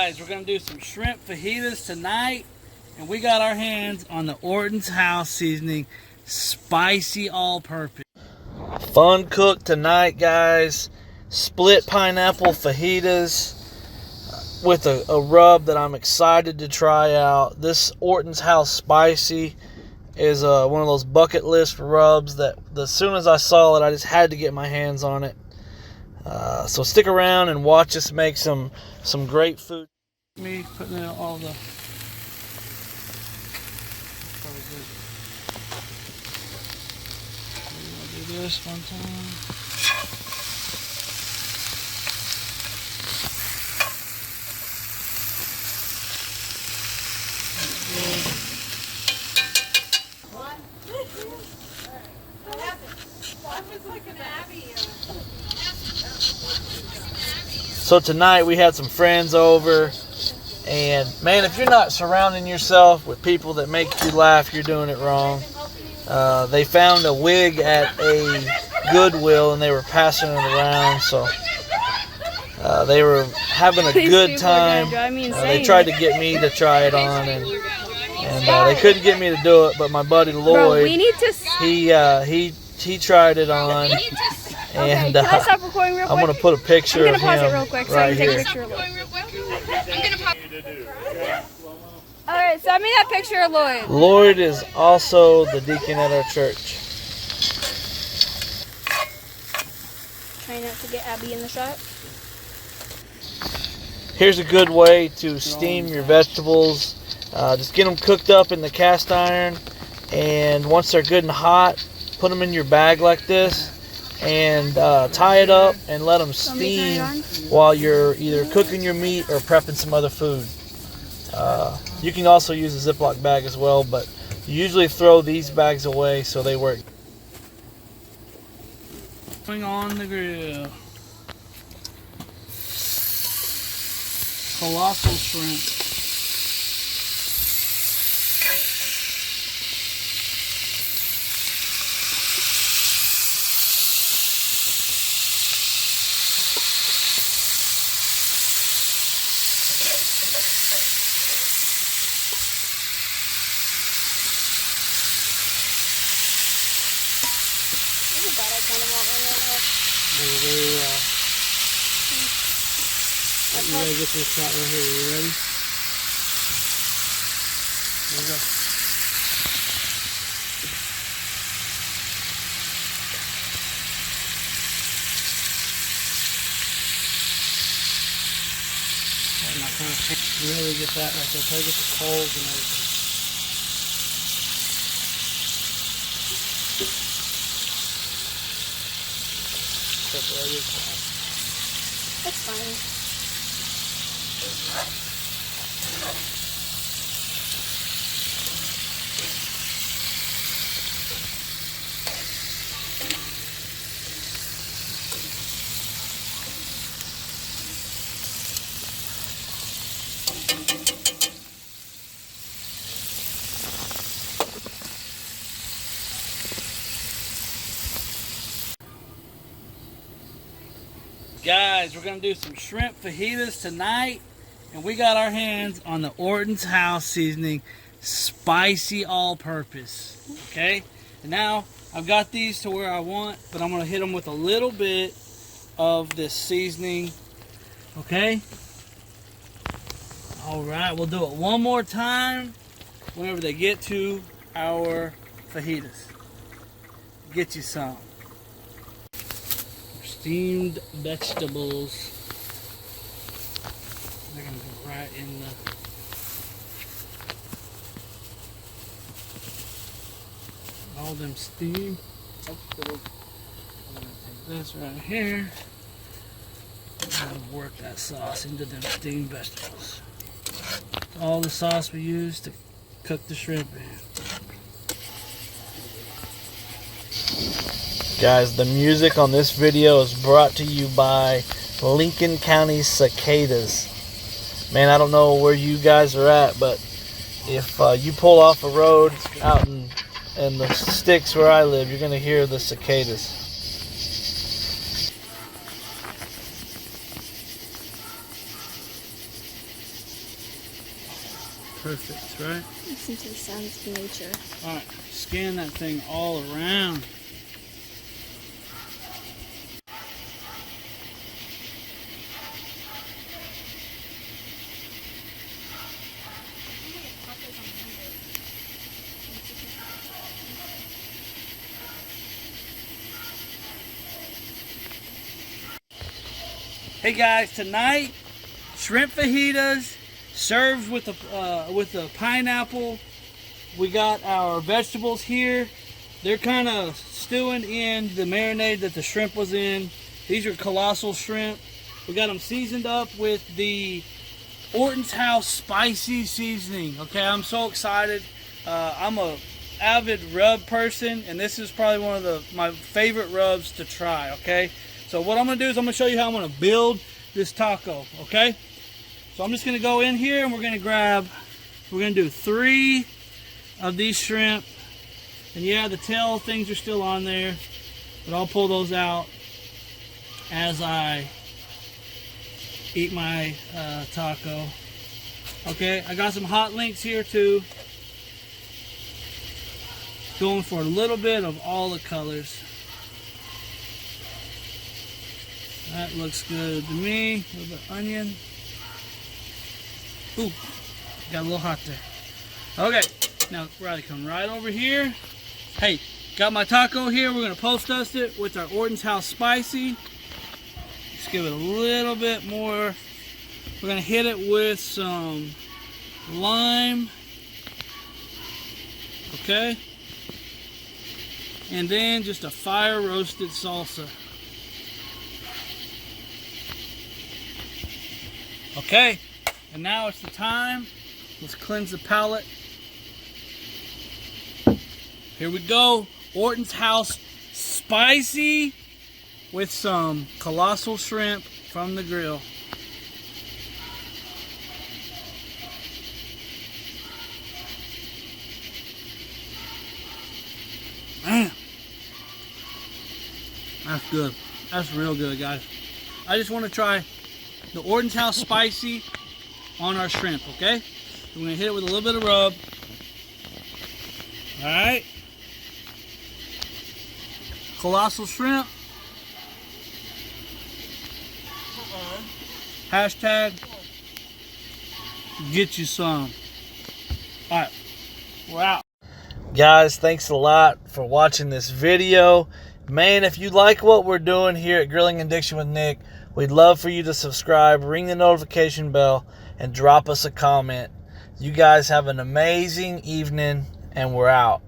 Guys, we're going to do some shrimp fajitas tonight, and we got our hands on the Orton's House seasoning spicy all-purpose. Fun cook tonight, guys. Split pineapple fajitas with a rub that I'm excited to try out. This Orton's House spicy is one of those bucket list rubs that as soon as I saw it, I just had to get my hands on it. So stick around and watch us make some great food. Me putting in all the do this one time. So tonight we had some friends over, and man, if you're not surrounding yourself with people that make you laugh, you're doing it wrong. They found a wig at a Goodwill and they were passing it around, so they were having a good time. They tried to get me to try it on, and they couldn't get me to do it, but my buddy Lloyd, he tried it on. And can I stop recording real quick? I'm going to put a picture of him pause it real quick so right I can here. take a picture of Lloyd. Alright, send me that picture of Lloyd. Lloyd is also the deacon at our church. Try not to get Abby in the shot. Here's a good way to steam your vegetables. Just get them cooked up in the cast iron, and once they're good and hot, put them in your bag like this. And tie it up and let them steam while you're either cooking your meat or prepping some other food. You can also use a Ziploc bag as well, but you usually throw these bags away so they work. Going on the grill. Colossal shrimp. You gotta get this shot right here. You ready? Here we go. I'm not trying to really get that right there. Try to get the coals and everything. That's fine. Guys, we're going to do some shrimp fajitas tonight, and we got our hands on the Orton's House seasoning spicy all-purpose. Okay, and now I've got these to where I want, but I'm going to hit them with a little bit of this seasoning. Okay, alright, we'll do it one more time whenever they get to our fajitas. Get you some steamed vegetables. They're going to go right in all them steam. I'm going to take this right here. I'm going to work that sauce into them steamed vegetables. All the sauce we use to cook the shrimp in. Guys, the music on this video is brought to you by Lincoln County cicadas. Man, I don't know where you guys are at, but if you pull off a road out in the sticks where I live, you're going to hear the cicadas. perfect, right? Listen to the sounds of nature. All right, scan that thing all around. Hey guys, tonight shrimp fajitas served with the pineapple. We got our vegetables here. They're kind of stewing in the marinade that the shrimp was in. These are colossal shrimp. We got them seasoned up with the Orton's House spicy seasoning. Okay, I'm so excited. I'm a avid rub person, and this is probably one of my favorite rubs to try. Okay, so what I'm gonna do is I'm gonna show you how I'm gonna build this taco. Okay, so I'm just gonna go in here and we're gonna do 3 of these shrimp, and yeah, the tail things are still on there, but I'll pull those out as I eat my taco. Okay, I got some hot links here too. Going for a little bit of all the colors. That looks good to me. A little bit of onion. Ooh, got a little hot there. Okay, now Riley, come right over here. Hey, got my taco here. We're gonna post dust it with our Orton's House spicy. Let's give it a little bit more. We're gonna hit it with some lime. Okay. And then just a fire roasted salsa. Okay, and now it's the time. Let's cleanse the palate. Here we go. Orton's House spicy with some colossal shrimp from the grill. Man, that's good. That's real good, guys. I just want to try the Orton's House spicy on our shrimp, okay? We're going to hit it with a little bit of rub. All right. Colossal shrimp. Hashtag get you some. All right. We're out. Guys, thanks a lot for watching this video. Man, if you like what we're doing here at Grilling Addiction with Nick, we'd love for you to subscribe, ring the notification bell, and drop us a comment. You guys have an amazing evening, and we're out.